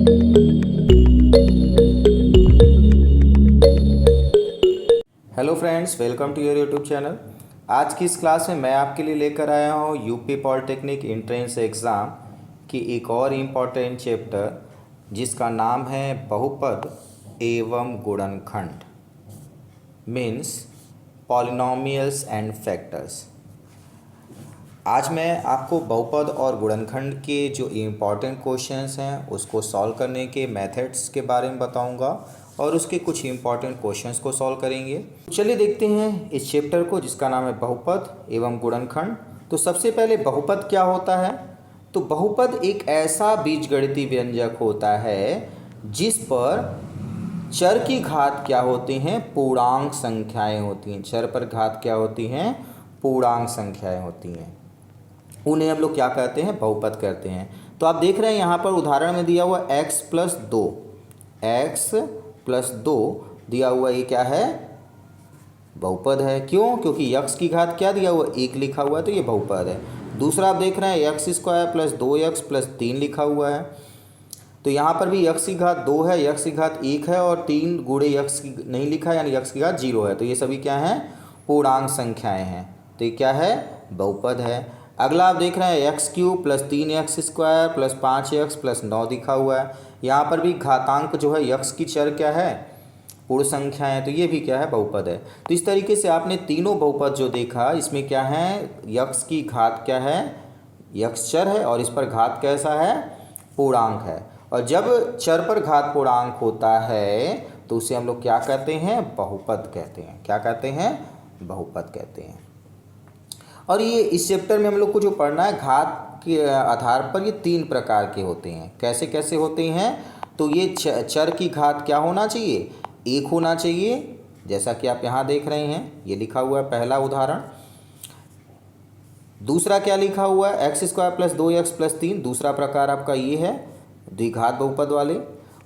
Hello friends, welcome to your YouTube channel. आज की इस क्लास में मैं आपके लिए लेकर आया हूँ यूपी पॉलिटेक्निक एंट्रेंस एग्ज़ाम की एक और इम्पॉर्टेंट चैप्टर जिसका नाम है बहुपद एवं गुणनखंड, मीन्स पॉलिनोमियल्स एंड फैक्टर्स। आज मैं आपको बहुपद और गुणनखंड के जो इम्पॉर्टेंट क्वेश्चंस हैं उसको सॉल्व करने के मेथड्स के बारे में बताऊंगा और उसके कुछ इम्पॉर्टेंट क्वेश्चंस को सॉल्व करेंगे। चलिए देखते हैं इस चैप्टर को जिसका नाम है बहुपद एवं गुणनखंड। तो सबसे पहले बहुपद क्या होता है? तो बहुपद एक ऐसा बीजगणितीय व्यंजक होता है जिस पर चर की घात क्या होती हैं? पूर्णांक संख्याएं होती हैं। चर पर घात क्या होती हैं? पूर्णांक संख्याएं होती हैं। उन्हें हम लोग क्या कहते हैं? बहुपद कहते हैं। तो आप देख रहे हैं यहाँ पर उदाहरण में दिया हुआ x प्लस 2, एक्स प्लस 2 दिया हुआ, ये क्या है? बहुपद है। क्यों? क्योंकि x की घात क्या दिया हुआ? 1 लिखा हुआ है, तो ये बहुपद है। दूसरा आप देख रहे हैं x square plus 2x plus 3 लिखा हुआ है, तो यहाँ पर भी x की घात 2 है, x की घात 1 है और 3 गुणे x की नहीं लिखा है, यानी x की घात 0 है। तो ये सभी क्या हैं? पूर्णांक संख्याएं हैं। तो ये क्या है? बहुपद है। अगला आप देख रहे हैं x cube plus 3x square plus 5x plus 9 लिखा हुआ है। यहाँ पर भी घातांक जो है यक्स की चर क्या है? पूर्ण संख्या है, तो ये भी क्या है? बहुपद है। तो इस तरीके से आपने तीनों बहुपद जो देखा, इसमें क्या है? यक्स की घात क्या है? यक्स चर है और इस पर घात कैसा है? पूर्णांक है। और जब चर पर घात पूर्णांक होता है तो उसे हम लोग क्या कहते हैं? बहुपद कहते हैं। क्या कहते हैं? बहुपद कहते हैं। और ये इस चैप्टर में हम लोग को जो पढ़ना है, घात के आधार पर ये 3 प्रकार के होते हैं। कैसे कैसे होते हैं? तो ये चर की घात क्या होना चाहिए? 1 होना चाहिए, जैसा कि आप यहाँ देख रहे हैं, ये लिखा हुआ है पहला उदाहरण। दूसरा क्या लिखा हुआ है? X square plus 2x plus 3, दूसरा प्रकार आपका ये है द्विघात बहुपद वाले।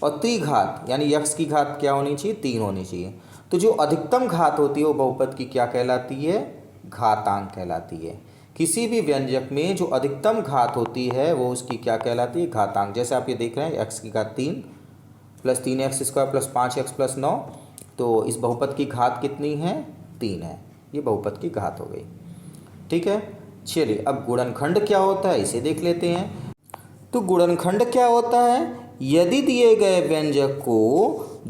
और त्रिघात यानी यक्स की घात क्या होनी चाहिए? 3 होनी चाहिए। तो जो अधिकतम घात होती है वो बहुपद की क्या कहलाती है? घातांक कहलाती है। किसी भी व्यंजक में जो अधिकतम घात होती है वो उसकी क्या कहलाती है? घातांक। जैसे आप ये देख रहे हैं एक्स की घात 3 plus 3x square plus 5x plus 9, तो इस बहुपद की घात कितनी है? 3 है। ये बहुपद की घात हो गई। ठीक है, चलिए अब गुणनखंड क्या होता है इसे देख लेते हैं। तो गुणनखंड क्या होता है? यदि दिए गए व्यंजक को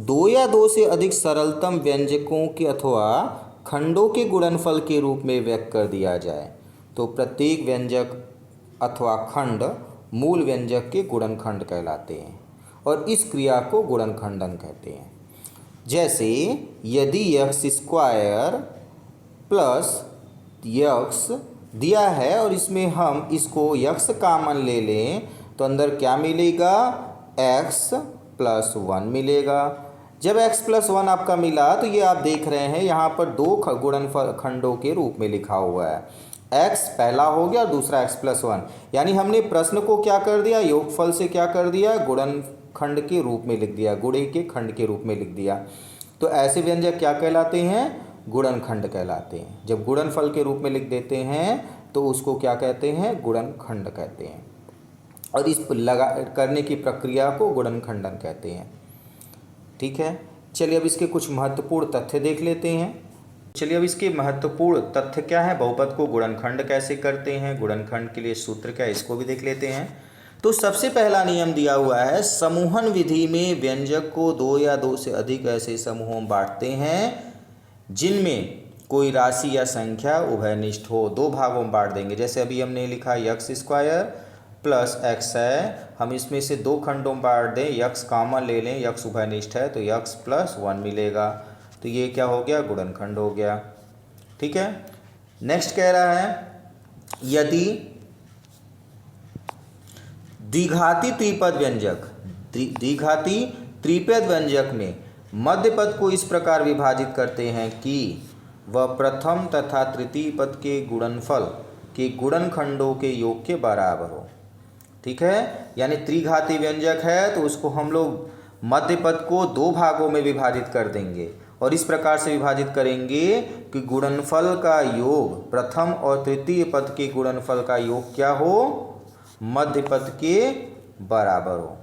2 या 2 से अधिक सरलतम व्यंजकों के अथवा खंडों के गुणनफल के रूप में व्यक्त कर दिया जाए तो प्रत्येक व्यंजक अथवा खंड मूल व्यंजक के गुणनखंड कहलाते हैं और इस क्रिया को गुणनखंडन कहते हैं। जैसे यदि यक्स स्क्वायर प्लस यक्स दिया है और इसमें हम इसको यक्स कामन ले लें तो अंदर क्या मिलेगा? एक्स प्लस 1 मिलेगा। जब x प्लस 1 आपका मिला तो ये आप देख रहे हैं यहाँ पर 2 गुणनफल खंडों के रूप में लिखा हुआ है। x पहला हो गया और दूसरा x प्लस 1, यानी हमने प्रश्न को क्या कर दिया? योगफल से क्या कर दिया? गुणनखंड के रूप में लिख दिया, गुणे के खंड के रूप में लिख दिया। तो ऐसे व्यंजक क्या कहलाते हैं? गुणनखंड कहलाते हैं। जब गुणनफल के रूप में लिख देते हैं तो उसको क्या कहते हैं? गुणनखंड कहते हैं। और इस करने की प्रक्रिया को गुणनखंडन कहते हैं। ठीक है, चलिए अब इसके कुछ महत्वपूर्ण तथ्य देख लेते हैं। चलिए अब इसके महत्वपूर्ण तथ्य क्या है? बहुपद को गुणनखंड कैसे करते हैं, गुणनखंड के लिए सूत्र क्या है, इसको भी देख लेते हैं। तो सबसे पहला नियम दिया हुआ है, समूहन विधि में व्यंजक को 2 या 2 से अधिक ऐसे समूहों में बांटते हैं जिनमें कोई राशि या संख्या उभयनिष्ठ हो। 2 भागों में बांट देंगे। जैसे अभी हमने लिखा यक्स स्क्वायर प्लस एक्स है, हम इसमें से 2 खंडों में बांट दें, यक्स कॉमन ले लें, यक्स उभयनिष्ठ है तो यक्स प्लस 1 मिलेगा। तो ये क्या हो गया? गुणनखंड हो गया। ठीक है, नेक्स्ट कह रहा है यदि द्विघाती त्रिपद व्यंजक, द्विघाती त्रिपद व्यंजक में मध्य पद को इस प्रकार विभाजित करते हैं कि वह प्रथम तथा तृतीय पद के गुणनफल के गुणनखंडों के योग के बराबर हो। ठीक है, यानी त्रिघाती व्यंजक है तो उसको हम लोग मध्य पद को 2 भागों में विभाजित कर देंगे और इस प्रकार से विभाजित करेंगे कि गुणनफल का योग प्रथम और तृतीय पद के गुणनफल का योग क्या हो? मध्य पद के बराबर हो।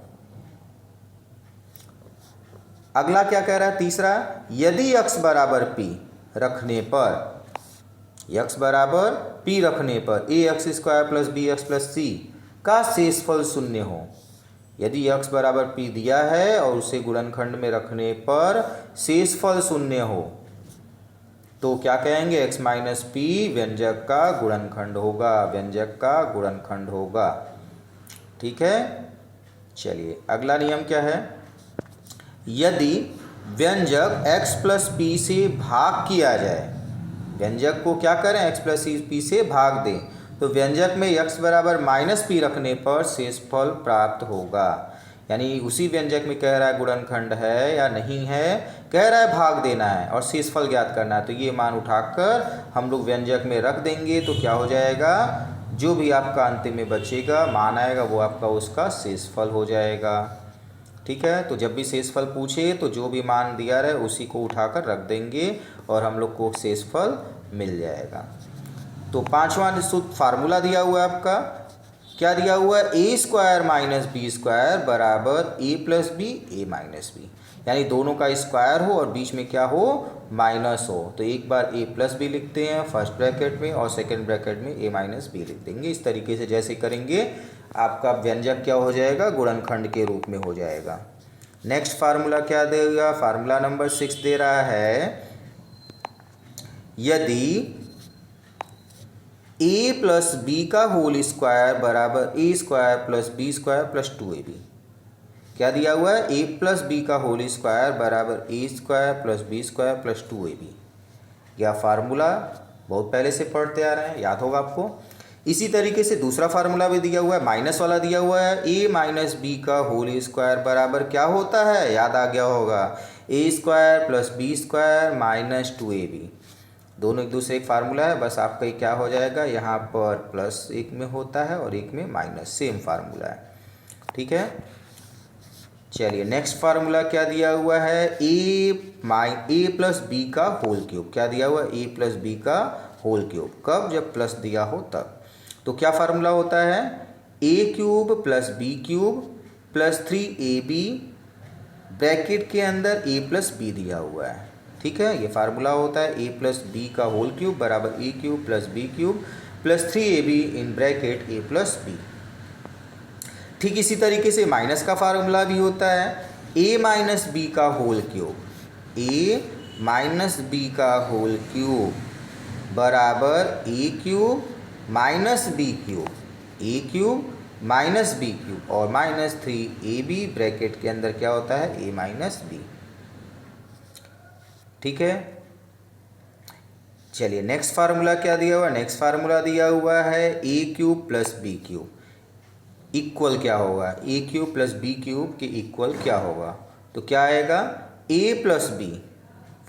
अगला क्या कह रहा है तीसरा, यदि x बराबर p रखने पर, x बराबर p रखने पर ax² plus bx plus c का शेषफल शून्य हो। यदि x बराबर p दिया है और उसे गुणनखंड में रखने पर शेषफल शून्य हो तो क्या कहेंगे, x माइनस p व्यंजक का गुणनखंड होगा, व्यंजक का गुणनखंड होगा। ठीक है, चलिए अगला नियम क्या है, यदि व्यंजक x प्लस p से भाग किया जाए, व्यंजक को क्या करें, x प्लस p से भाग दें, तो व्यंजक में x बराबर माइनस p रखने पर शेषफल प्राप्त होगा। यानी उसी व्यंजक में कह रहा है गुणनखंड है या नहीं है, कह रहा है भाग देना है और शेषफल ज्ञात करना है, तो ये मान उठाकर हम लोग व्यंजक में रख देंगे तो क्या हो जाएगा, जो भी आपका अंतिम में बचेगा मान आएगा वो आपका उसका शेषफल हो जाएगा। ठीक है, तो जब भी शेषफल पूछे तो जो भी मान दिया रहे उसी को उठाकर रख देंगे और हम लोग को शेषफल मिल जाएगा। तो पांचवा सूत्र फार्मूला दिया हुआ है आपका, क्या दिया हुआ है, a² माइनस b² बराबर a plus b a minus b, यानी दोनों का स्क्वायर हो और बीच में क्या हो, माइनस हो। तो एक बार a प्लस बी लिखते हैं फर्स्ट ब्रैकेट में और सेकंड ब्रैकेट में a माइनस बी लिख देंगे। इस तरीके से जैसे करेंगे आपका व्यंजक क्या हो जाएगा, गुणनखंड के रूप में हो जाएगा। नेक्स्ट फार्मूला क्या देगा, फार्मूला नंबर 6 दे रहा है, यदि a प्लस बी का होल स्क्वायर बराबर a² plus b² plus 2ab, क्या दिया हुआ है, a प्लस बी का होल स्क्वायर बराबर a² plus b² plus 2ab। यह फार्मूला बहुत पहले से पढ़ते आ रहे हैं, याद होगा आपको। इसी तरीके से दूसरा फार्मूला भी दिया हुआ है, माइनस वाला दिया हुआ है, a माइनस बी का होल स्क्वायर बराबर क्या होता है, याद आ गया होगा, a² plus b² minus 2ab। दोनों एक दूसरे एक फार्मूला है, बस आपका क्या हो जाएगा, यहाँ पर प्लस एक में होता है और एक में माइनस, सेम फार्मूला है। ठीक है, चलिए नेक्स्ट फार्मूला क्या दिया हुआ है, ए प्लस बी का होल क्यूब, क्या दिया हुआ है, a प्लस बी का होल क्यूब, कब, जब प्लस दिया हो तब। तो क्या फार्मूला होता है, a³ plus b³ plus 3ab bracket के अंदर a प्लस बी दिया हुआ है। ठीक है, ये फार्मूला होता है a प्लस बी का होल क्यूब बराबर a³ plus b³ plus 3ab in bracket a plus b. ठीक इसी तरीके से माइनस का फार्मूला भी होता है, a माइनस बी का whole cube, a minus b का होल क्यूब बराबर a³ minus b³ a³ minus b³ और माइनस 3ab ब्रैकेट के अंदर क्या होता है, a माइनस बी। ठीक है, चलिए नेक्स्ट फार्मूला क्या दिया हुआ है, नेक्स्ट फार्मूला दिया हुआ है a³ प्लस b³ इक्वल क्या होगा, a³ प्लस b³ के इक्वल क्या होगा, तो क्या आएगा, a plus b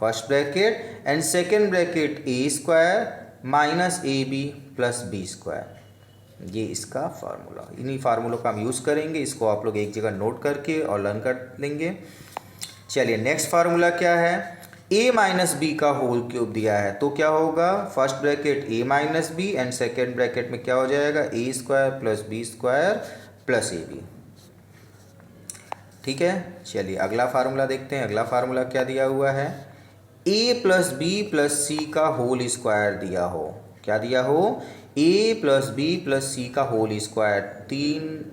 first bracket and second bracket a² minus ab plus b²। ये इसका फार्मूला, इन्हीं फार्मूलों का हम यूज़ करेंगे, इसको आप लोग एक जगह नोट करके और लर्न कर लेंगे। चलिए नेक्स्ट फार्मूला क्या है, a माइनस बी का होल क्यूब दिया है तो क्या होगा, first bracket a minus b and second bracket में क्या हो जाएगा, a² plus b² plus ab। ठीक है, चलिए अगला फार्मूला देखते हैं। अगला फार्मूला क्या दिया हुआ है, a प्लस बी प्लस सी का होल स्क्वायर दिया हो, क्या दिया हो, a प्लस बी प्लस सी का होल स्क्वायर, तीन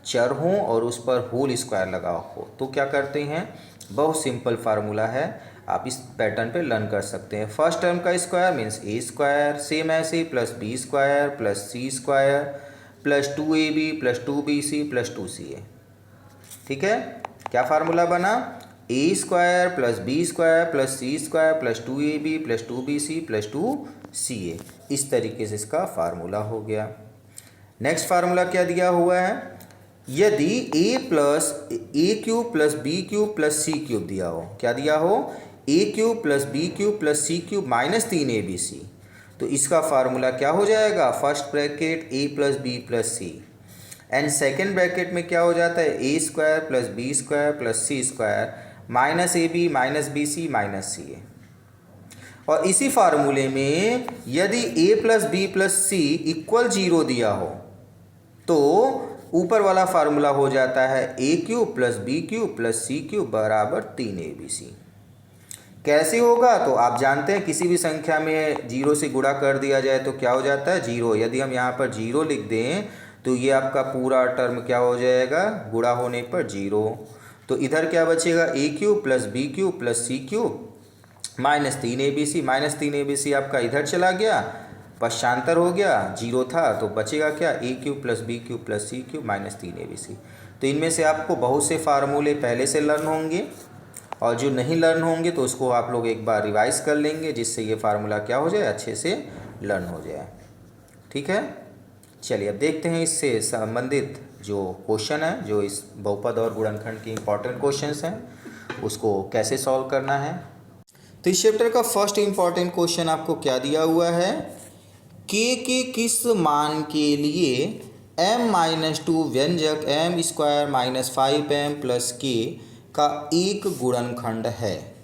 चर हों और उस पर होल स्क्वायर लगा हो, तो क्या करते हैं, बहुत सिंपल फार्मूला है, आप इस पैटर्न पे लर्न कर सकते हैं। फर्स्ट टर्म का स्क्वायर मीन्स a², सेम ऐसे plus b² plus c² plus 2ab plus 2bc plus 2ca। ठीक है, क्या फार्मूला बना, a² plus b² plus c² plus 2ab plus 2bc plus 2ca। इस तरीके से इसका फार्मूला हो गया। नेक्स्ट फार्मूला क्या दिया हुआ है, यदि a plus a³ plus b³ plus c³ दिया हो, क्या दिया हो, a³ plus b³ plus c³ minus 3abc, तो इसका फार्मूला क्या हो जाएगा, first bracket a plus b plus c and second bracket में क्या हो जाता है, a² plus b² plus c² minus ab minus bc minus ca। और इसी फार्मूले में यदि a plus b plus c equal 0 दिया हो तो ऊपर वाला फार्मूला हो जाता है a cube plus b cube plus c cube बराबर 3abc। कैसे होगा तो आप जानते हैं किसी भी संख्या में जीरो से गुणा कर दिया जाए तो क्या हो जाता है जीरो। यदि हम यहाँ पर जीरो लिख दें तो ये आपका पूरा टर्म क्या हो जाएगा गुणा होने पर जीरो। तो इधर क्या बचेगा a cube plus b cube plus c cube minus 3abc। Minus 3abc आपका इधर चला गया, पश्चांतर हो गया, जीरो था तो बचेगा क्या a cube plus b cube plus c cube minus 3abc। तो इनमें से आपको बहुत से फार्मूले पहले से लर्न होंगे और जो नहीं लर्न होंगे तो उसको आप लोग एक बार रिवाइज कर लेंगे जिससे ये फार्मूला क्या हो जाए अच्छे से लर्न हो जाए। ठीक है, चलिए अब देखते हैं इससे संबंधित जो क्वेश्चन है, जो इस बहुपद और गुणनखंड के इम्पॉर्टेंट क्वेश्चंस हैं उसको कैसे सॉल्व करना है। तो इस चैप्टर का फर्स्ट इम्पॉर्टेंट क्वेश्चन आपको क्या दिया हुआ है, के किस मान के लिए m-2 व्यंजक m square minus 5m plus के का एक गुणनखंड है।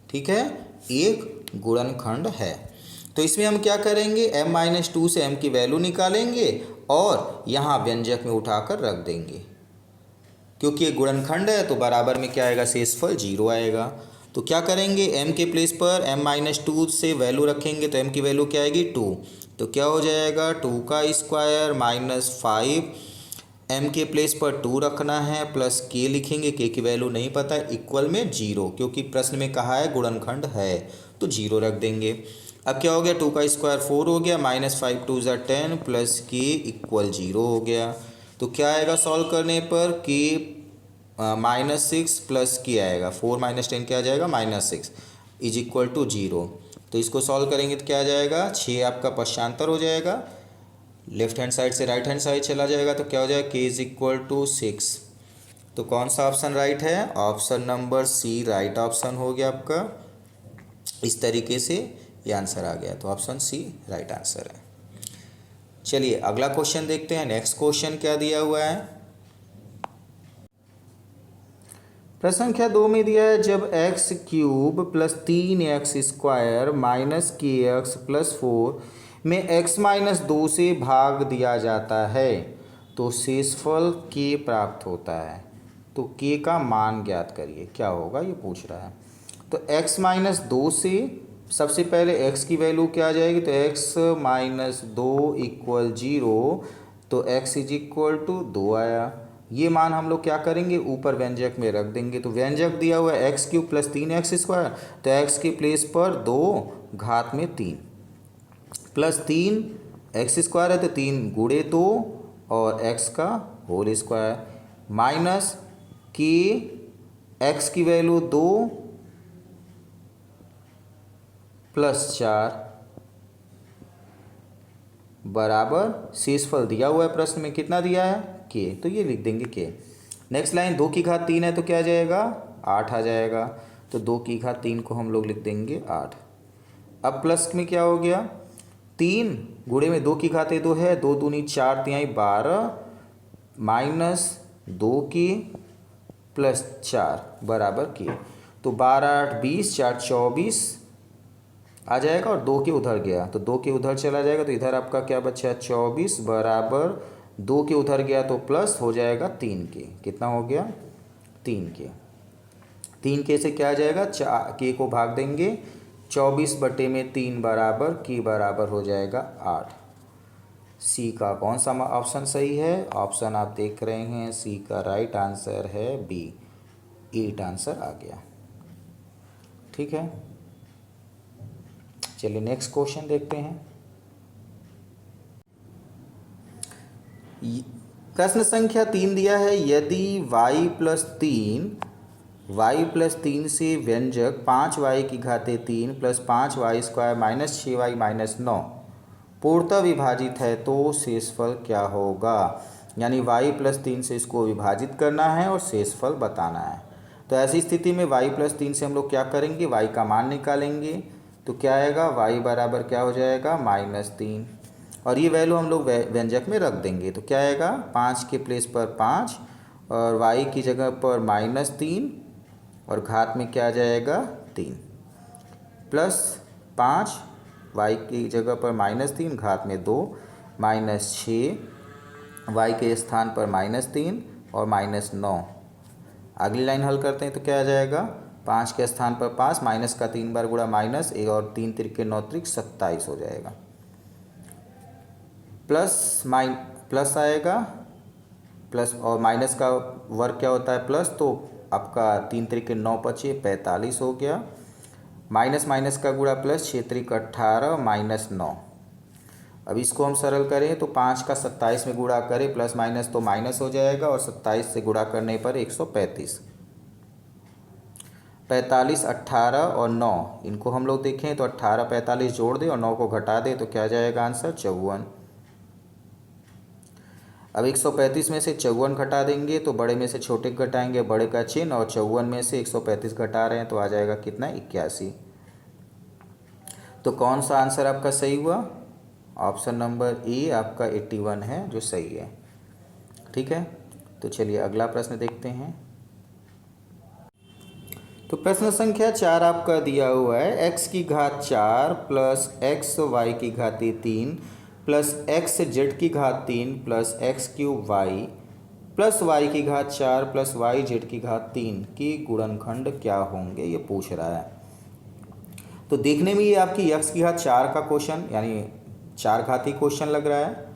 ठीक है, एक गुणनखंड है। तो इसमें हम क्या करेंगे m-2 से m की वैल्यू निकालेंगे और यहाँ व्यंजक में उठाकर रख देंगे। क्योंकि ये गुणनखंड है तो बराबर में क्या आएगा शेषफल जीरो आएगा। तो क्या करेंगे m के प्लेस पर m-2 से वैल्यू रखेंगे तो m की वैल्यू क्या आएगी 2। तो क्या हो जाएगा 2 का स्क्वायर माइनस 5, m के प्लेस पर 2 रखना है प्लस k लिखेंगे, k की वैल्यू नहीं पता है, इक्वल में जीरो, क्योंकि प्रश्न में कहा है गुणनखंड है तो जीरो रख देंगे। अब क्या हो गया 2 का स्क्वायर 4 हो गया माइनस 5 2 ज़ा 10 प्लस k इक्वल जीरो हो गया। तो क्या आएगा सॉल्व करने पर k -6 प्लस k आएगा, 4 माइनस 10 क्या आ जाएगा -6 इज इक्वल टू जीरो। तो इसको सॉल्व करेंगे तो क्या आ जाएगा 6 आपका पश्चांतर हो जाएगा, लेफ्ट हैंड साइड से राइट हैंड साइड चला जाएगा तो क्या हो जाएगा k इज इक्वल टू 6। तो कौन सा ऑप्शन राइट है, option number c right option हो गया आपका। इस तरीके से ये आंसर आ गया, तो ऑप्शन सी राइट आंसर है। चलिए अगला क्वेश्चन देखते हैं। नेक्स्ट क्वेश्चन क्या दिया हुआ है, प्रश्न संख्या 2 में दिया है जब x cube plus 3x square minus के एक्स प्लस 4 में x माइनस 2 से भाग दिया जाता है तो शेषफल k प्राप्त होता है। तो k का मान ज्ञात करिए, क्या होगा ये पूछ रहा है। तो x माइनस 2 से सबसे पहले x की वैल्यू क्या आ जाएगी, तो x माइनस 2 इक्वल जीरो, तो x इज इक्वल टू 2 आया। ये मान हम लोग क्या करेंगे ऊपर व्यंजक में रख देंगे। तो व्यंजक दिया हुआ है x cube plus 3x square, तो x के प्लेस पर 2 घात में 3 प्लस 3 एक्स स्क्वायर है तो 3 गुणे 2 और x का होल स्क्वायर माइनस के x की वैल्यू 2 प्लस 4 बराबर शेषफल दिया हुआ है प्रश्न में कितना दिया है k, तो ये लिख देंगे k। नेक्स्ट लाइन 2 की घात 3 है तो क्या आ जाएगा 8 आ जाएगा, तो 2 की घात 3 को हम लोग लिख देंगे 8। अब प्लस में क्या हो गया 3 गुणे में 2 की घात 2 है, 2 दूनी 4 तिहाई 12 माइनस 2 की प्लस 4 बराबर k। तो 12 8 20 4 24 आ जाएगा और 2 के उधर गया तो 2 के उधर चला जाएगा, तो इधर आपका क्या बचा 24 बराबर 2 के उधर गया तो प्लस हो जाएगा 3 के, कितना हो गया 3 के। 3 के से क्या आ जाएगा के को भाग देंगे 24 बटे में 3 बराबर के बराबर हो जाएगा 8। सी का कौन सा ऑप्शन सही है, ऑप्शन आप देख रहे हैं सी का राइट आंसर है बी, 8 आंसर आ गया। ठीक है, चलिए नेक्स्ट क्वेश्चन देखते हैं। प्रश्न संख्या 3 दिया है यदि y प्लस 3 से व्यंजक 5y की घाते 3 plus 5y square minus 6y minus 9 पूर्णतः विभाजित है तो शेषफल क्या होगा। यानी y प्लस 3 से इसको विभाजित करना है और शेषफल बताना है। तो ऐसी स्थिति में y प्लस 3 से हम लोग क्या करेंगे y का मान निकालेंगे, तो क्या आएगा y बराबर क्या हो जाएगा -3 और ये वैल्यू हम लोग व्यंजक में रख देंगे। तो क्या आएगा 5 के प्लेस पर 5 और y की जगह पर -3 और घात में क्या आ जाएगा 3 प्लस 5 y की जगह पर -3 घात में 2 -6 y के स्थान पर -3 और -9। अगली लाइन हल करते हैं तो क्या आ जाएगा, 5 के स्थान पर 5, माइनस का 3 बार गुणा माइनस, एक और 3 तिरके 9 त्रिक 27 हो जाएगा। प्लस आएगा, प्लस और माइनस का वर्ग क्या होता है प्लस, तो आपका 3 तिरके 9 पचे 45 हो गया। माइनस माइनस का गुणा प्लस, 6 त्रिक 18 -9। अब इसको हम सरल करें तो 5 का 27 में गुणा करें, प्लस माइनस तो माइनस हो जाएगा और 27 से गुणा करने पर 135। 45, 18 और 9, इनको हम लोग देखें तो 18 45 जोड़ दें और 9 को घटा दें तो क्या जाएगा आंसर 54। अब 135 में से 54 घटा देंगे तो बड़े में से छोटे घटाएंगे, बड़े का चिन्ह, और 54 में से 135 घटा रहे हैं तो आ जाएगा कितना 81। तो कौन सा आंसर आपका सही हुआ, ऑप्शन नंबर ए आपका 81 है जो सही है। ठीक है, तो चलिए अगला प्रश्न देखते हैं। तो प्रश्न संख्या 4 आपका दिया हुआ है, x की घात 4 प्लस एक्स वाई की घाती 3 प्लस एक्स जेड की घात 3 plus x cube y plus y की घात 4 प्लस वाई जेड की घात 3 की गुणनखंड क्या होंगे, ये पूछ रहा है। तो देखने में ये आपकी x की घात 4 का क्वेश्चन यानी 4 घाती क्वेश्चन लग रहा है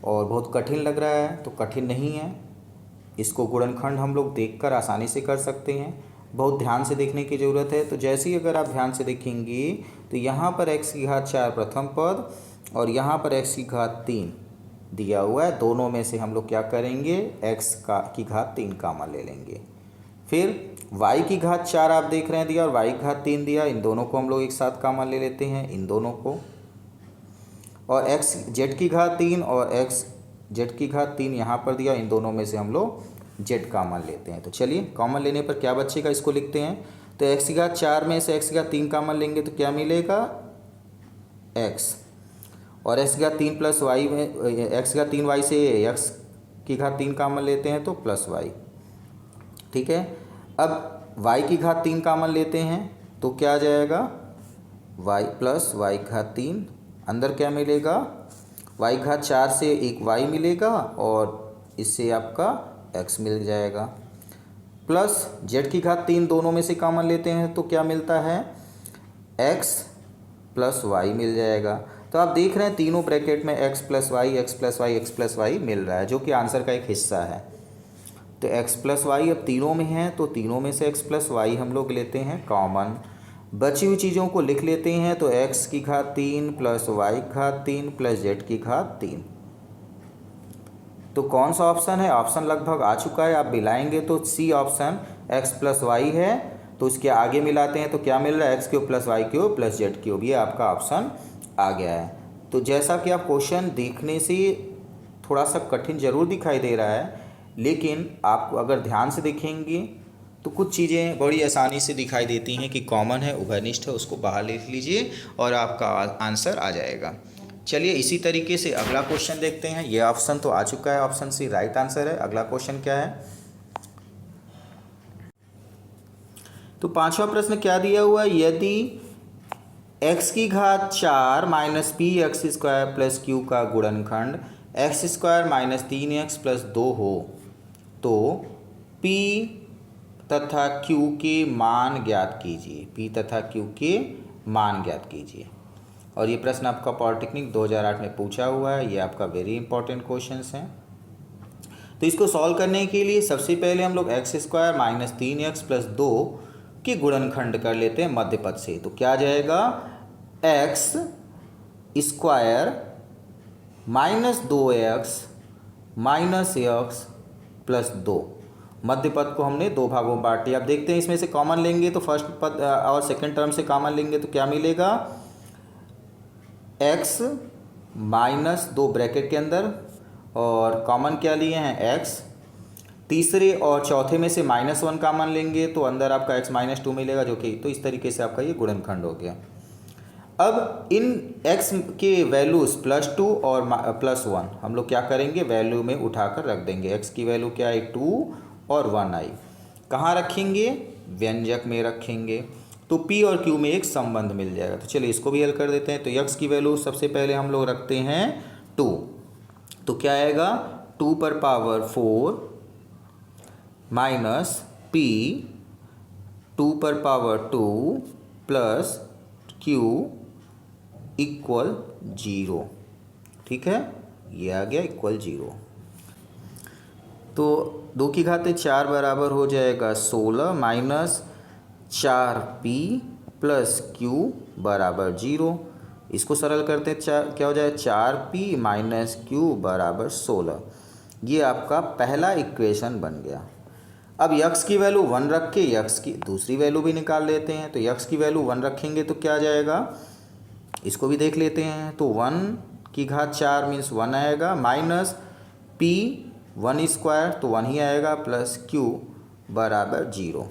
और बहुत कठिन लग रहा है, तो कठिन नहीं है। इसको गुणनखंड हम लोग देखकर आसानी से कर सकते हैं, बहुत ध्यान से देखने की ज़रूरत है। तो जैसे ही अगर आप ध्यान से देखेंगे तो यहाँ पर x की घात 4 प्रथम पद और यहाँ पर x की घात 3 दिया हुआ है, दोनों में से हम लोग क्या करेंगे x की घात 3 कॉमन ले लेंगे। फिर y की घात 4 आप देख रहे हैं दिया और y की घात 3 दिया, इन दोनों को हम लोग एक साथ कॉमन ले लेते हैं, इन दोनों को। और x जेड की घात 3 और x जेड की घात 3 यहाँ पर दिया, इन दोनों में से हम लोग जेड कॉमन लेते हैं। तो चलिए कॉमन लेने पर क्या बचेगा इसको लिखते हैं। तो x की घात 4 में से x की घात 3 कॉमन लेंगे तो क्या मिलेगा x, और x की घात 3 प्लस वाई में x की घात 3 वाई से x की घात 3 कॉमन लेते हैं तो प्लस वाई। ठीक है, अब y की घात 3 कॉमन लेते हैं तो क्या आ जाएगा y प्लस वाई घात 3, अंदर क्या मिलेगा y घात 4 से एक y मिलेगा और इससे आपका x मिल जाएगा, प्लस z की घात 3 दोनों में से कॉमन लेते हैं तो क्या मिलता है x प्लस वाई मिल जाएगा। तो आप देख रहे हैं तीनों ब्रैकेट में x plus y x plus y x plus y मिल रहा है, जो कि आंसर का एक हिस्सा है। तो x प्लस वाई अब तीनों में है तो तीनों में से x प्लस वाई हम लोग लेते हैं कॉमन, बची हुई चीज़ों को लिख लेते हैं। तो x की घात 3 प्लस वाई की घात 3 प्लस z की घात 3। तो कौन सा ऑप्शन है, ऑप्शन लगभग आ चुका है, आप मिलाएंगे तो c option x plus y है। तो इसके आगे मिलाते हैं तो क्या मिल रहा है x cube plus y cube plus z cube, ये आपका ऑप्शन आ गया है। तो जैसा कि आप क्वेश्चन देखने से थोड़ा सा कठिन ज़रूर दिखाई दे रहा है, लेकिन आप अगर ध्यान से देखेंगे तो कुछ चीज़ें बड़ी आसानी से दिखाई देती हैं कि कॉमन है, उभयनिष्ठ है, उसको बाहर लिख लीजिए और आपका आंसर आ जाएगा। चलिए इसी तरीके से अगला क्वेश्चन देखते हैं। ये ऑप्शन तो आ चुका है, ऑप्शन सी राइट आंसर है। अगला क्वेश्चन क्या है, तो 5वां प्रश्न क्या दिया हुआ है, यदि x की घात 4 minus p x square plus q का गुणनखंड x square minus 3x plus 2 हो तो p तथा q के मान ज्ञात कीजिए। p तथा q के मान ज्ञात कीजिए। और ये प्रश्न आपका पॉलिटेक्निक 2008 में पूछा हुआ है, ये आपका वेरी इंपॉर्टेंट क्वेश्चन है। तो इसको सॉल्व करने के लिए सबसे पहले हम लोग x square minus 3x plus 2 की गुणनखंड कर लेते हैं मध्य पद से। तो क्या जाएगा x square minus 2x minus x plus 2, मध्य पद को हमने दो भागों में बांट दिया। अब देखते हैं इसमें से कॉमन लेंगे तो फर्स्ट पद और सेकंड टर्म से कॉमन लेंगे तो क्या मिलेगा x माइनस 2 ब्रैकेट के अंदर और कॉमन क्या लिए हैं x, तीसरे और चौथे में से -1 कॉमन लेंगे तो अंदर आपका x माइनस 2 मिलेगा, जो कि तो इस तरीके से आपका ये गुणनखंड हो गया। अब इन x के वैल्यूज़ +2 और +1 हम लोग क्या करेंगे वैल्यू में उठाकर रख देंगे। x की वैल्यू क्या है 2 और 1 आई, कहाँ रखेंगे व्यंजक में रखेंगे, तो p और q में एक संबंध मिल जाएगा। तो चलिए इसको भी हल कर देते हैं। तो x की वैल्यू सबसे पहले हम लोग रखते हैं 2, तो क्या आएगा 2 पर पावर 4 माइनस p 2 पर पावर 2 प्लस q इक्वल 0। ठीक है, ये आ गया इक्वल 0। तो 2 की घाते 4 बराबर हो जाएगा 16 माइनस 4p प्लस q बराबर 0। इसको सरल करते क्या हो जाए, 4p माइनस q बराबर 16। ये आपका पहला इक्वेशन बन गया। अब यक्स की वैल्यू 1 रख के यक्स की दूसरी वैल्यू भी निकाल लेते हैं। तो यक्स की वैल्यू 1 रखेंगे तो क्या आ जाएगा, इसको भी देख लेते हैं। तो 1 की घात 4 मीन्स 1 आएगा, माइनस p 1 स्क्वायर तो 1 ही आएगा, प्लस q बराबर 0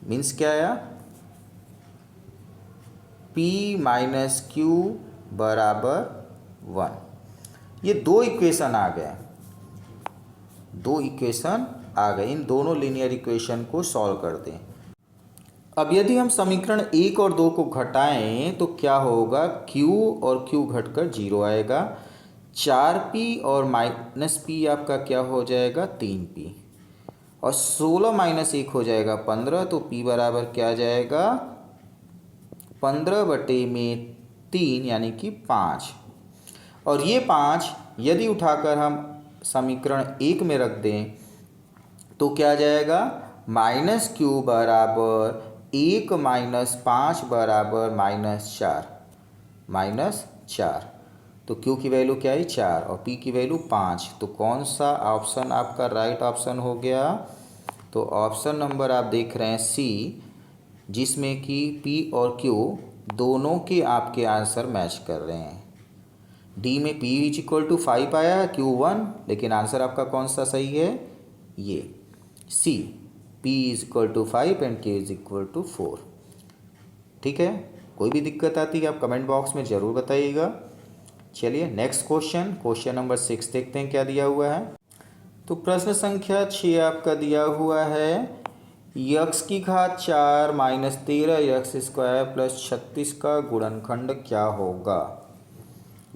मीन्स क्या आया, p माइनस q बराबर 1। ये दो इक्वेशन आ गए, दो इक्वेशन आ गए। इन दोनों लीनियर इक्वेशन को सॉल्व कर दें। अब यदि हम समीकरण 1 और 2 को घटाएं तो क्या होगा, q और q घटकर 0 आएगा। 4p और माइनस p आपका क्या हो जाएगा, 3p, और 16 माइनस 1 हो जाएगा 15। तो p बराबर क्या आ जाएगा, 15/3 यानी कि 5। और ये 5 यदि उठाकर हम समीकरण 1 में रख दें तो क्या आ जाएगा, माइनस q बराबर 1 माइनस 5 बराबर -4। तो q की वैल्यू क्या है, 4, और p की वैल्यू 5। तो कौन सा ऑप्शन आपका राइट ऑप्शन हो गया, तो ऑप्शन नंबर आप देख रहे हैं सी, जिसमें कि p और q दोनों के आपके आंसर मैच कर रहे हैं। डी में p = 5 आया, q 1, लेकिन आंसर आपका कौन सा सही है, ये सी, p = 5 एंड q = 4। ठीक है, कोई भी दिक्कत आती है आप कमेंट बॉक्स में ज़रूर बताइएगा। चलिए नेक्स्ट क्वेश्चन नंबर 6 देखते हैं क्या दिया हुआ है। तो प्रश्न संख्या 6 आपका दिया हुआ है, यक्स की घात 4 माइनस 13 यक्स स्क्वायर प्लस 36 का गुणनखंड क्या होगा।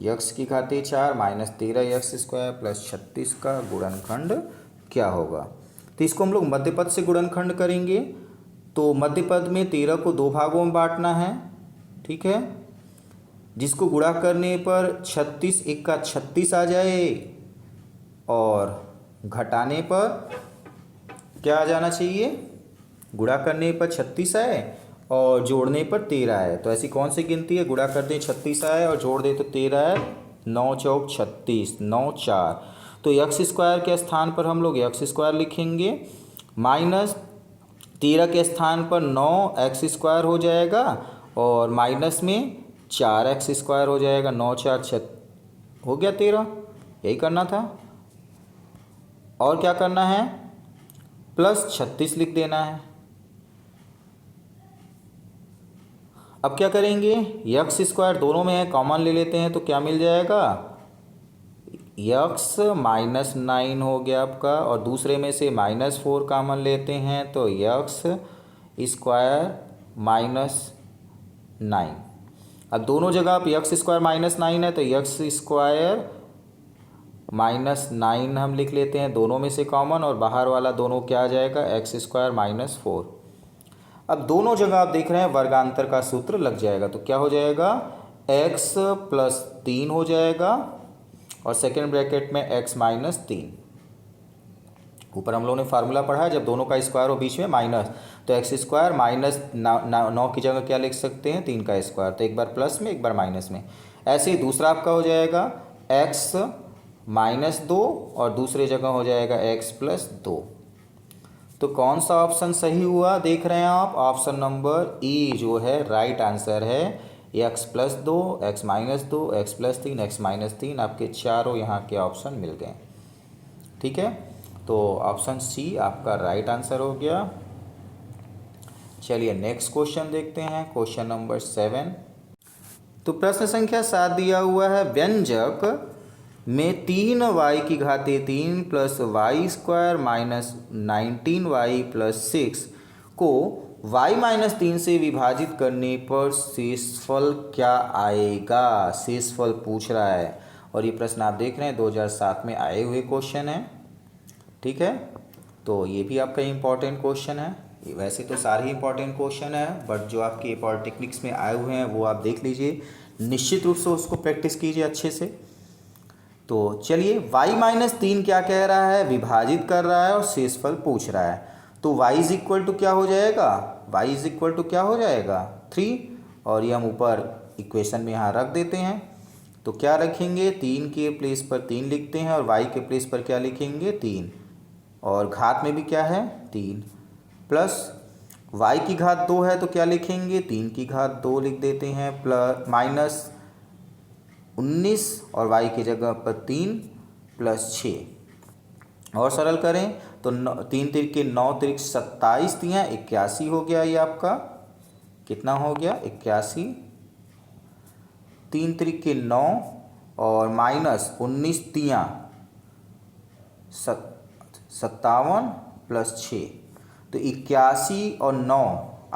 यक्स की घाते 4 माइनस 13 यक्स स्क्वायर प्लस 36 का गुणनखंड क्या होगा। तो इसको हम लोग मध्यपद से गुणनखंड करेंगे। तो मध्यपद में 13 को 2 भागों में बांटना है, ठीक है, जिसको गुणा करने पर 36 1 का 36 आ जाए, और घटाने पर क्या आ जाना चाहिए, गुणा करने पर 36 आए और जोड़ने पर 13 आए। तो ऐसी कौन सी गिनती है, गुणा कर दें 36 आए और जोड़ दें तो 13 आए, 9 चौक 36, 9 4। तो यक्स स्क्वायर के स्थान पर हम लोग यक्स स्क्वायर लिखेंगे, माइनस 13 के स्थान पर 9 एक्स स्क्वायर हो जाएगा, और माइनस में 4 एक्स स्क्वायर हो जाएगा। 9 4 हो गया 13, यही करना था। और क्या करना है, प्लस 36 लिख देना है। अब क्या करेंगे, यक्स स्क्वायर दोनों में है, कॉमन ले लेते हैं तो क्या मिल जाएगा, यक्स -9 हो गया आपका, और दूसरे में से -4 कॉमन लेते हैं तो यक्स स्क्वायर -9। अब दोनों जगह आप यक्स स्क्वायर -9 है तो यक्स स्क्वायर -9 हम लिख लेते हैं, दोनों में से कॉमन, और बाहर वाला दोनों क्या आ जाएगा, एक्स स्क्वायर -4। अब दोनों जगह आप देख रहे हैं वर्गांतर का सूत्र लग जाएगा, तो क्या हो जाएगा, x + 3 हो जाएगा, और सेकेंड ब्रैकेट में x - 3। ऊपर हम लोगों ने फार्मूला पढ़ा है, जब दोनों का स्क्वायर हो बीच में माइनस, तो एक्स स्क्वायर -9 की जगह क्या लिख सकते हैं, 3 का स्क्वायर। तो एक बार प्लस में एक बार माइनस में। ऐसे ही दूसरा आपका हो जाएगा x -2, और दूसरे जगह हो जाएगा x + 2। तो कौन सा ऑप्शन सही हुआ देख रहे हैं आप, ऑप्शन नंबर ई जो है राइट आंसर है। x + 2, x - 2, x + 3, x - 3 आपके चारों यहाँ के ऑप्शन मिल गए। ठीक है, तो ऑप्शन सी आपका राइट आंसर हो गया। चलिए नेक्स्ट क्वेश्चन देखते हैं, क्वेश्चन नंबर 7। तो प्रश्न संख्या 7 दिया हुआ है, व्यंजक में 3y की घाते 3 + y² - 19y + 6 को y - 3 से विभाजित करने पर शेषफल क्या आएगा। शेषफल पूछ रहा है, और ये प्रश्न आप देख रहे हैं 2007 में आए हुए क्वेश्चन हैं। ठीक है, तो ये भी आपका इम्पॉर्टेंट क्वेश्चन है। वैसे तो सारे ही इंपॉर्टेंट क्वेश्चन है, बट जो आपके पॉलिटेक्निक्स में आए हुए हैं वो आप देख लीजिए, निश्चित रूप से उसको प्रैक्टिस कीजिए अच्छे से। तो चलिए, y-3 क्या कह रहा है, विभाजित कर रहा है और शेषफल पूछ रहा है। तो y इज इक्वल टू क्या हो जाएगा, y इज इक्वल टू क्या हो जाएगा 3, और ये हम ऊपर इक्वेशन में यहाँ रख देते हैं। तो क्या रखेंगे, 3 के प्लेस पर 3 लिखते हैं और y के प्लेस पर क्या लिखेंगे 3, और घात में भी क्या है 3, प्लस y की घात 2 है तो क्या लिखेंगे 3 की घात 2 लिख देते हैं, प्लस माइनस 19 और y की जगह पर 3 प्लस 6, और सरल करें तो 3 तिरके 9 तिरक 27 तियाँ 81 हो गया। ये आपका कितना हो गया 81, 3 तिरके 9 और माइनस 19 तियाँ 57 प्लस 6, तो 81 और 9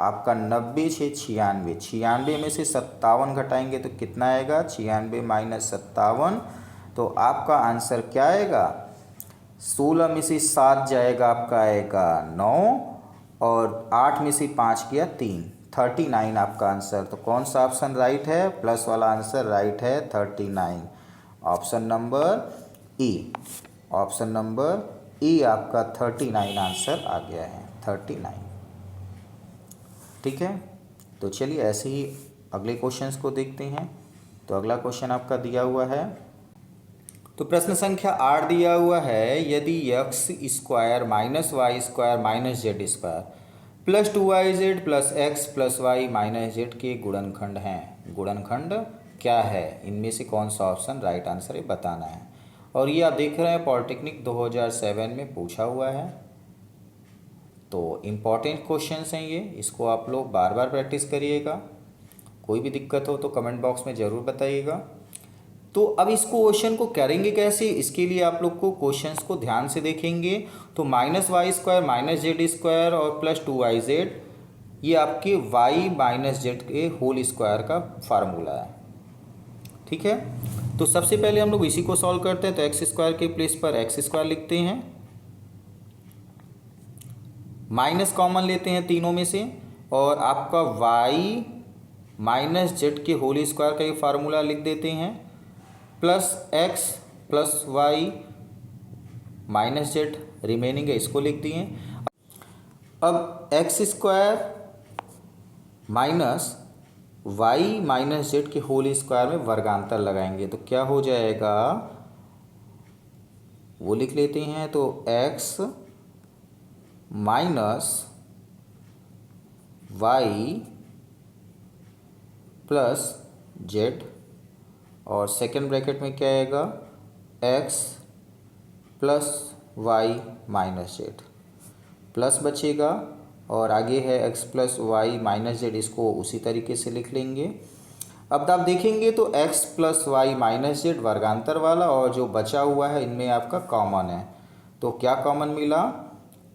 आपका 90 6 96, 96 में से 57 घटाएंगे तो कितना आएगा 96 माइनस 57, तो आपका आंसर क्या आएगा 16 में से 7 जाएगा आपका आएगा 9, और 8 में से 5 किया 3, 39 आपका आंसर। तो कौन सा ऑप्शन राइट है, प्लस वाला आंसर राइट है 39, option number A. Option number A आपका 39 आंसर आ गया है 39। ठीक है, तो चलिए ऐसे ही अगले क्वेश्चंस को देखते हैं। तो अगला क्वेश्चन आपका दिया हुआ है, तो प्रश्न संख्या 8 दिया हुआ है, यदि x square minus y square minus z square plus 2yz plus x plus y minus z के गुणनखंड हैं, गुणनखंड क्या है, इनमें से कौन सा ऑप्शन राइट आंसर है बताना है। और ये आप देख रहे हैं पॉलिटेक्निक 2007 में पूछा हुआ है। तो इम्पॉर्टेंट क्वेश्चंस हैं ये, इसको आप लोग बार बार प्रैक्टिस करिएगा। कोई भी दिक्कत हो तो कमेंट बॉक्स में ज़रूर बताइएगा। तो अब इस क्वेश्चन को करेंगे कैसे, इसके लिए आप लोग को क्वेश्चंस को ध्यान से देखेंगे। तो minus y square minus z square और प्लस 2yz, ये आपके y माइनस जेड के होल स्क्वायर का फार्मूला है। ठीक है, तो सबसे पहले हम लोग इसी को सॉल्व करते हैं। तो एक्स स्क्वायर के प्लेस पर एक्स स्क्वायर लिखते हैं, माइनस कॉमन लेते हैं तीनों में से, और आपका y माइनस जेड के होल स्क्वायर का ये फार्मूला लिख देते हैं, plus x plus y minus z remaining है इसको लिख दिए। अब x square minus y minus z के होल स्क्वायर में वर्गांतर लगाएंगे तो क्या हो जाएगा वो लिख लेते हैं। तो x minus y plus z, और सेकेंड ब्रैकेट में क्या आएगा x plus y minus z, plus बचेगा, और आगे है x plus y minus z, इसको उसी तरीके से लिख लेंगे। अब आप देखेंगे तो x plus y minus z वर्गांतर वाला, और जो बचा हुआ है इनमें आपका कॉमन है। तो क्या कॉमन मिला,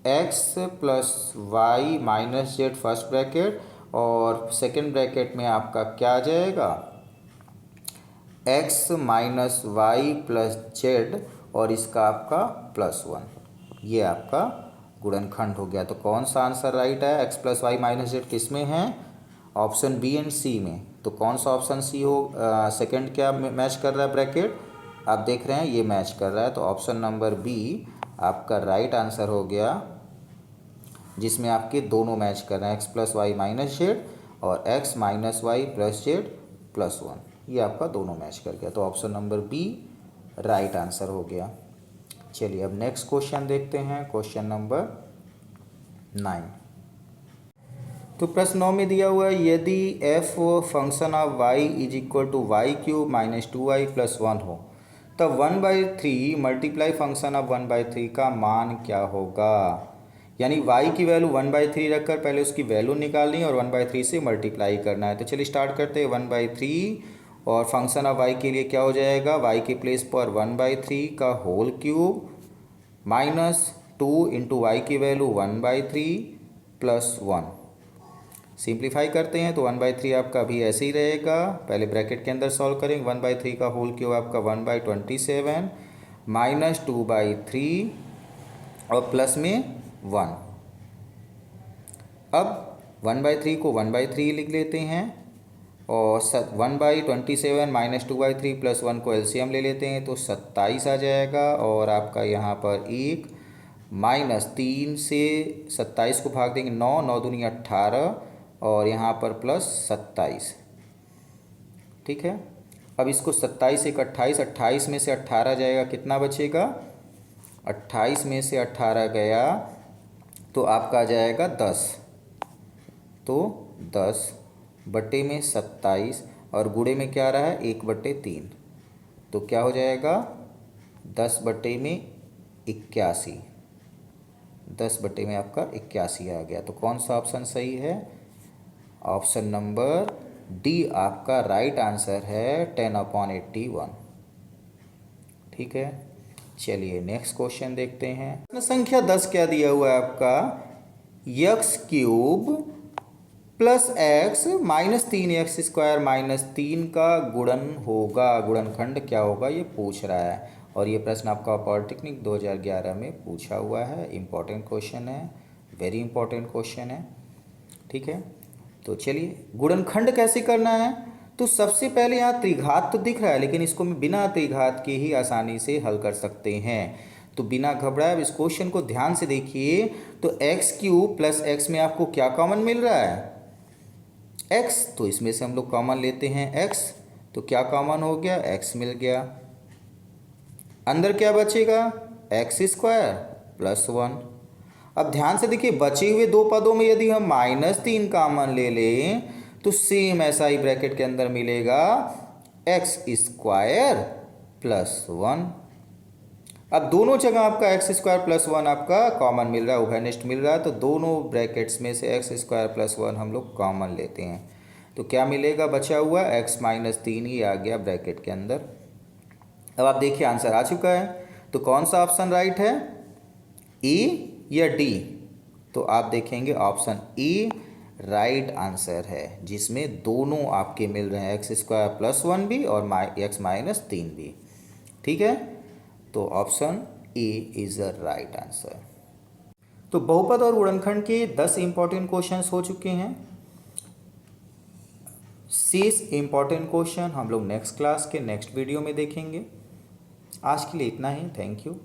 x plus y minus z first bracket, और सेकेंड ब्रैकेट में आपका क्या आ जाएगा x minus y plus z, और इसका आपका प्लस 1, ये आपका गुणनखंड हो गया। तो कौन सा आंसर राइट है, x plus y minus z किस में है, ऑप्शन बी एंड सी में। तो कौन सा ऑप्शन सी हो, सेकंड क्या मैच कर रहा है ब्रैकेट, आप देख रहे हैं ये मैच कर रहा है, तो ऑप्शन नंबर बी आपका राइट आंसर हो गया, जिसमें आपके दोनों मैच कर रहे हैं, x plus y minus z और x minus y plus z plus 1, ये आपका दोनों मैच कर गया। तो option number b right answer हो गया। चलिए अब नेक्स्ट क्वेश्चन देखते हैं, क्वेश्चन नंबर 9। तो प्रश्न 9 में दिया हुआ है, यदि f function of y is equal to y cube minus 2y plus 1 हो तब 1/3 मल्टीप्लाई फंक्शन ऑफ 1/3 का मान क्या होगा। यानी y की वैल्यू 1/3 रखकर पहले उसकी वैल्यू निकालनी और 1/3 से मल्टीप्लाई करना है। तो चलिए स्टार्ट करते हैं, 1/3 और फंक्शन ऑफ y के लिए क्या हो जाएगा, y के प्लेस पर 1/3 का whole cube minus 2 into y की वैल्यू 1/3 प्लस 1, सिंप्लीफाई करते हैं तो 1/3 आपका भी ऐसे ही रहेगा। पहले ब्रैकेट के अंदर सॉल्व करेंगे। 1/3 का होल क्यूब आपका 1/27 माइनस 2/3 और प्लस में 1। अब 1/3 को 1/3 लिख लेते हैं और 1/27 माइनस 2/3 प्लस 1 को एलसीएम ले लेते हैं तो 27 आ जाएगा। और आपका यहाँ पर 1 माइनस 3 से 27 को भाग देंगे 9, 9 दूनी 18 और यहाँ पर प्लस 27। ठीक है, अब इसको 27 एक 28, 28 में से 18 जाएगा, कितना बचेगा? 28 में से 18 गया तो आपका आ जाएगा 10। तो 10 बटे में 27 और गुणे में क्या रहा है 1/3, तो क्या हो जाएगा 10 बटे में 81। 10 बटे में आपका 81 आ गया। तो कौन सा ऑप्शन सही है? ऑप्शन नंबर डी आपका राइट आंसर है 10/81। ठीक है, चलिए नेक्स्ट क्वेश्चन देखते हैं। प्रश्न संख्या 10 क्या दिया हुआ है आपका? x³ plus x minus 3x² minus 3 का गुणन होगा, गुणनखंड क्या होगा ये पूछ रहा है। और ये प्रश्न आपका पॉलिटेक्निक 2011 में पूछा हुआ है। इम्पॉर्टेंट क्वेश्चन है, वेरी इंपॉर्टेंट क्वेश्चन है। ठीक है, तो चलिए गुणनखंड कैसे करना है। तो सबसे पहले यहाँ त्रिघात तो दिख रहा है, लेकिन इसको मैं बिना त्रिघात के ही आसानी से हल कर सकते हैं। तो बिना घबराए अब इस क्वेश्चन को ध्यान से देखिए। तो x³ प्लस एक्स में आपको क्या कॉमन मिल रहा है? x, तो इसमें से हम लोग कॉमन लेते हैं x, तो क्या कॉमन हो गया? x मिल गया। अंदर क्या बचेगा? x² plus 1। अब ध्यान से देखिए, बचे हुए दो पदों में यदि हम -3 कॉमन ले लें तो सेम ऐसा ही ब्रैकेट के अंदर मिलेगा x² प्लस 1। अब दोनों जगह आपका x² प्लस 1 आपका कॉमन मिल रहा है, उभयनिष्ठ मिल रहा है, तो दोनों ब्रैकेट्स में से x² प्लस 1 हम लोग कॉमन लेते हैं। तो क्या मिलेगा बचा हुआ? x - 3 ही आ गया ब्रैकेट के अंदर। अब आप देखिए आंसर आ चुका है। तो कौन सा ऑप्शन राइट है, ए या डी? तो आप देखेंगे ऑप्शन ए राइट आंसर है, जिसमें दोनों आपके मिल रहे हैं, x² प्लस 1 भी और x - 3 भी। ठीक है, तो option A is the right answer. तो बहुपद और गुणनखंड के 10 इंपॉर्टेंट क्वेश्चंस हो चुके हैं। शेष इंपॉर्टेंट क्वेश्चन हम लोग नेक्स्ट क्लास के नेक्स्ट वीडियो में देखेंगे। आज के लिए इतना ही, थैंक यू।